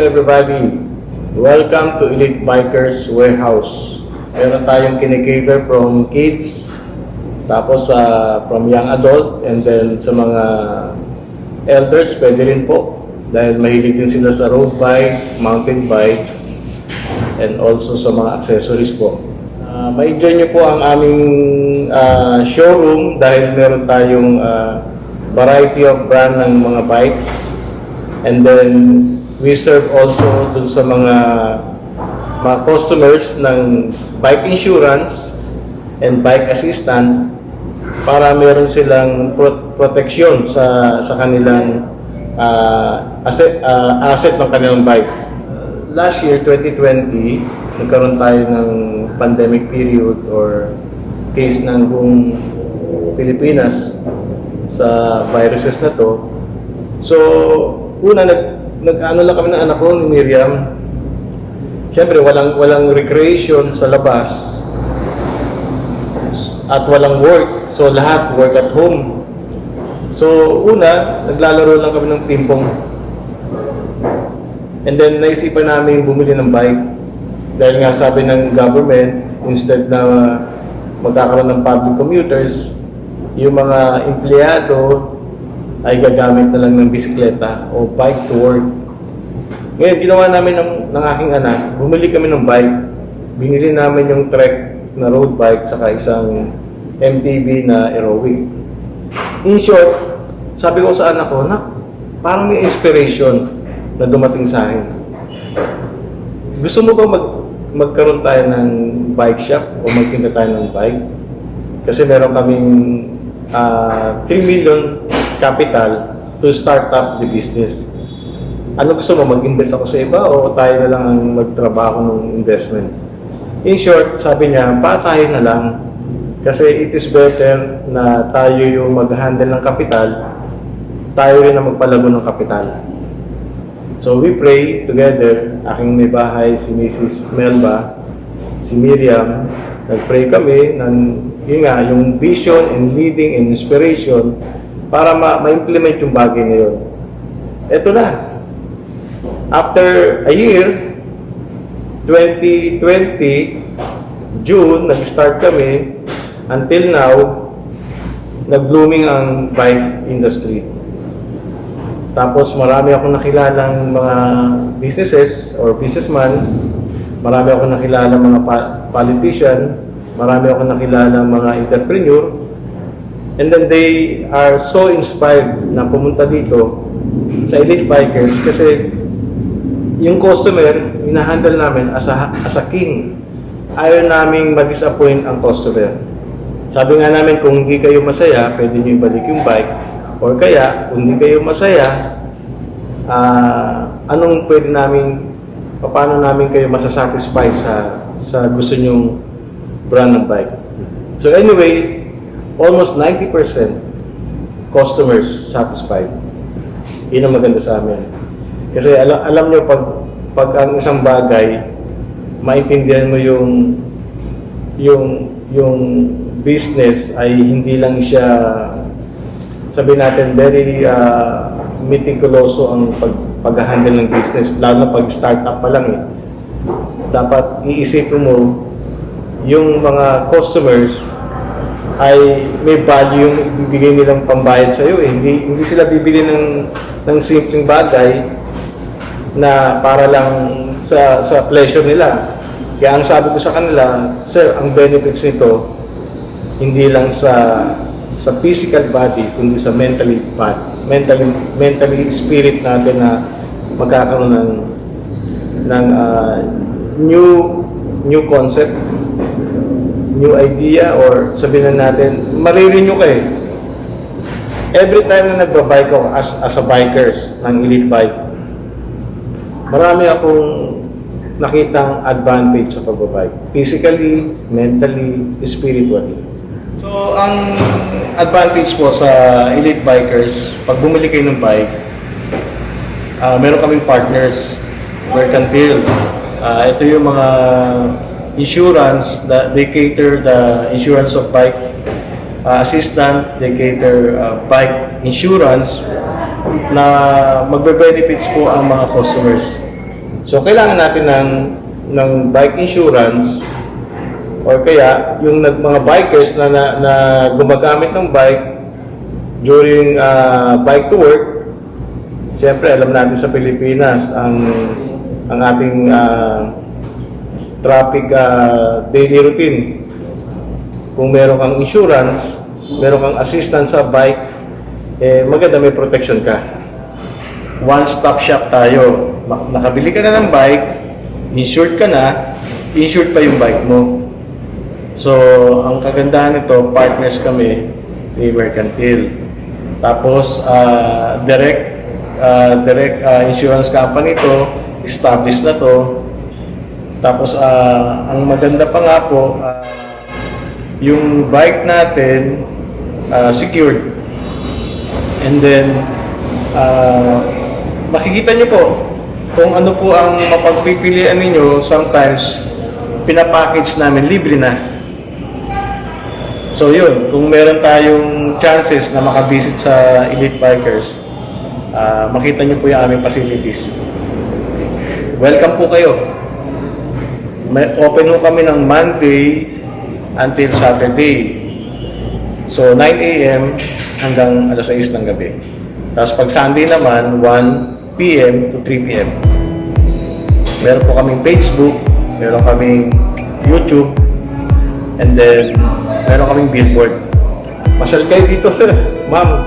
to everybody. Welcome to Elite Bikers Warehouse. Meron tayong kinikater from kids, tapos from young adult, and then sa mga elders, pwede rin po. Dahil mahilig din sila sa road bike, mountain bike, and also sa mga accessories po. Ma-enjoy nyo po ang aming showroom dahil meron tayong variety of brand ng mga bikes. And then, we serve also dun sa mga customers ng bike insurance and bike assistant para meron silang protection sa kanilang asset ng kanilang bike. Last year, 2020, nagkaroon tayo ng pandemic period or case ng buong Pilipinas sa viruses na to. So, una, nag-ano lang kami ng anak ko, ni Miriam. Siyempre, walang recreation sa labas at walang work. So, lahat work at home. So, una, naglalaro lang kami ng ping-pong. And then, naisipan namin bumili ng bike. Dahil nga sabi ng government, instead na magkakaroon ng public commuters, yung mga empleyado ay gagamit na lang ng bisikleta o bike to work. Ngayon, ginawa namin ng aking anak, bumili kami ng bike. Binili namin yung Trek na road bike saka isang MTB na Aerowick. In short, sabi ko sa anak ko, parang may inspiration na dumating sa akin. Gusto mo ba magkaroon tayo ng bike shop o magtinda tayo ng bike? Kasi meron kaming 3 million capital to start up the business. Ano gusto mo, mag-invest ako sa iba o tayo na lang ang magtrabaho ng investment? In short, sabi niya, tayo na lang. Kasi it is better na tayo yung mag-handle ng kapital, tayo rin ang magpalago ng kapital. So we pray together, aking may bahay, si Mrs. Melba, si Miriam, nag-pray kami ng yung vision and leading and inspiration para ma-implement yung bagay na yun. Ito na. After a year, 2020, June, nag-start kami. Until now, nag-blooming ang bike industry. Tapos marami akong nakilalang mga businesses or businessman, marami akong nakilala mga politician, marami akong nakilala mga entrepreneur, and then they are so inspired na pumunta dito sa Elite Bikers kasi yung customer, hinahandle namin as a king. Ayaw naming mag-disappoint ang customer. Sabi nga namin, kung hindi kayo masaya, pwede nyo ibalik yung bike. Or kaya, kung hindi kayo masaya, anong pwede namin, paano namin kayo masasatisfy sa gusto nyong brand ng bike. So anyway, almost 90% customers satisfied. Yun ang maganda sa amin. Kasi alam nyo, pag ang isang bagay, maintindihan mo yung business ay hindi lang siya, sabi natin, very meticuloso ang pag-handle ng business, lalo na pag startup pa lang eh. Dapat iisipin mo yung mga customers ay may value yung ibibigay nilang pambayad sa iyo eh. Hindi sila bibili ng simpleng bagay na para lang sa pleasure nila. Kaya ang sabi ko sa kanila, sir, ang benefits nito hindi lang sa physical body, kundi sa mentally spirit natin na magkakaroon ng new concept, new idea, or sabihin na natin, marirenew kayo. Every time na nagbabike ako as a bikers ng Elite Bike, marami akong nakitang advantage sa pagbabike. Physically, mentally, spiritually. So, ang advantage po sa Elite Bikers, pag bumili kayo ng bike, meron kaming partners, mercantile. Ito yung mga insurance, they cater the insurance of bike assistant, they cater bike insurance na magbe-benefits po ang mga customers. So, kailangan natin ng bike insurance or kaya yung mga bikers na gumagamit ng bike during bike to work. Siyempre, alam natin sa Pilipinas ang ating traffic daily routine. Kung meron kang insurance, meron kang assistance sa bike, maganda may protection ka. One-stop shop tayo. Nakabili ka na ng bike, insured ka na, insured pa yung bike mo. So, ang kagandahan nito, partners kami ni Mercantile. Tapos, direct insurance company to, established na to. Tapos, ang maganda pa nga po, yung bike natin, secured. And then, makikita nyo po kung ano po ang mapagpipilian ninyo. Sometimes, pinapackage namin, libre na. So yun, kung meron tayong chances na makabisit sa Elite Bikers, makita nyo po yung aming facilities. Welcome po kayo. May open po kami ng Monday until Saturday. So 9 a.m. hanggang alas 6 ng gabi. Tapos pag Sunday naman, 1 p.m. to 3 p.m. Meron po kaming Facebook, meron kaming YouTube, and then meron kaming billboard. Masyal kayo dito, sir. Ma'am,